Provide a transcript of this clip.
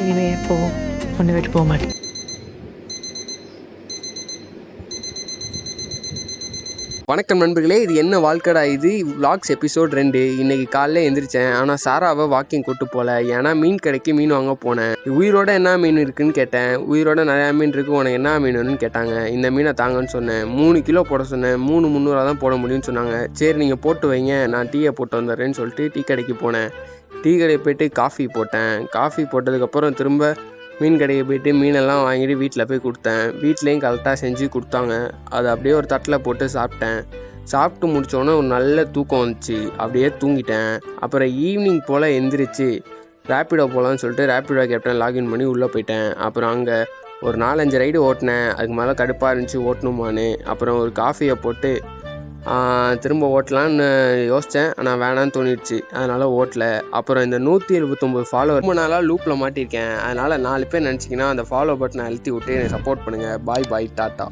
இனிமே எப்போ ஒன்று விட்டு போக மாட்டேன். வணக்கம் நண்பர்களே, இது என்ன வாழ்க்கடா இது vlogs எபிசோட் 2. இன்றைக்கி காலையில் எழுந்திரிச்சேன். ஆனால் சாராவை வாக்கிங் கூட்டு போகல. ஏன்னா மீன் கடைக்கு மீன் வாங்க போனேன். உயிரோட என்ன மீன் இருக்குதுன்னு கேட்டேன். உயிரோட நிறையா மீன் இருக்குது, உனக்கு என்ன மீன் வேணும்னு கேட்டாங்க. இந்த மீனை தாங்கன்னு சொன்னேன். 3 கிலோ போட சொன்னேன். 300 தான் போட முடியும்னு சொன்னாங்க. சரி நீங்கள் போட்டு வைங்க, நான் டீயை போட்டு வந்துடுறேன்னு சொல்லிட்டு டீ கடைக்கு போனேன். டீ கடைக்கு போய்ட்டு காஃபி போட்டேன். காஃபி போட்டதுக்கப்புறம் திரும்ப மீன் கடைக்கு போய்ட்டு மீனெல்லாம் வாங்கிட்டு வீட்டில் போய் கொடுத்தேன். வீட்லேயும் கரெக்டாக செஞ்சு கொடுத்தாங்க. அதை அப்படியே ஒரு தட்டில் போட்டு சாப்பிட்டேன். சாப்பிட்டு முடித்தோடனே ஒரு நல்ல தூக்கம் வந்துச்சு. அப்படியே தூங்கிட்டேன். அப்புறம் ஈவினிங் போல் எந்திரிச்சு ரேப்பிடோ போகலான்னு சொல்லிட்டு ரேப்பிடோ கேப்டன் லாகின் பண்ணி உள்ளே போயிட்டேன். அப்புறம் அங்கே ஒரு 4-5 ரைடு ஓட்டினேன். அதுக்கு மேலே கடுப்பாக இருந்துச்சு ஓட்டணுமான்னு. அப்புறம் ஒரு காஃபியை போட்டு திரும்ப ஓட்டலான்னு யோசித்தேன். ஆனால் வேணான்னு தோணிடுச்சு, அதனால் ஓட்டலை. அப்புறம் இந்த 179 ஃபாலோவர் ரொம்ப நாளாக லூப்பில் மாட்டியிருக்கேன். அதனால் 4 பேர் நினச்சிங்கன்னா அந்த ஃபாலோ பட்டனை அழுத்தி விட்டு என்னை சப்போர்ட் பண்ணுங்கள். பாய் டாட்டா.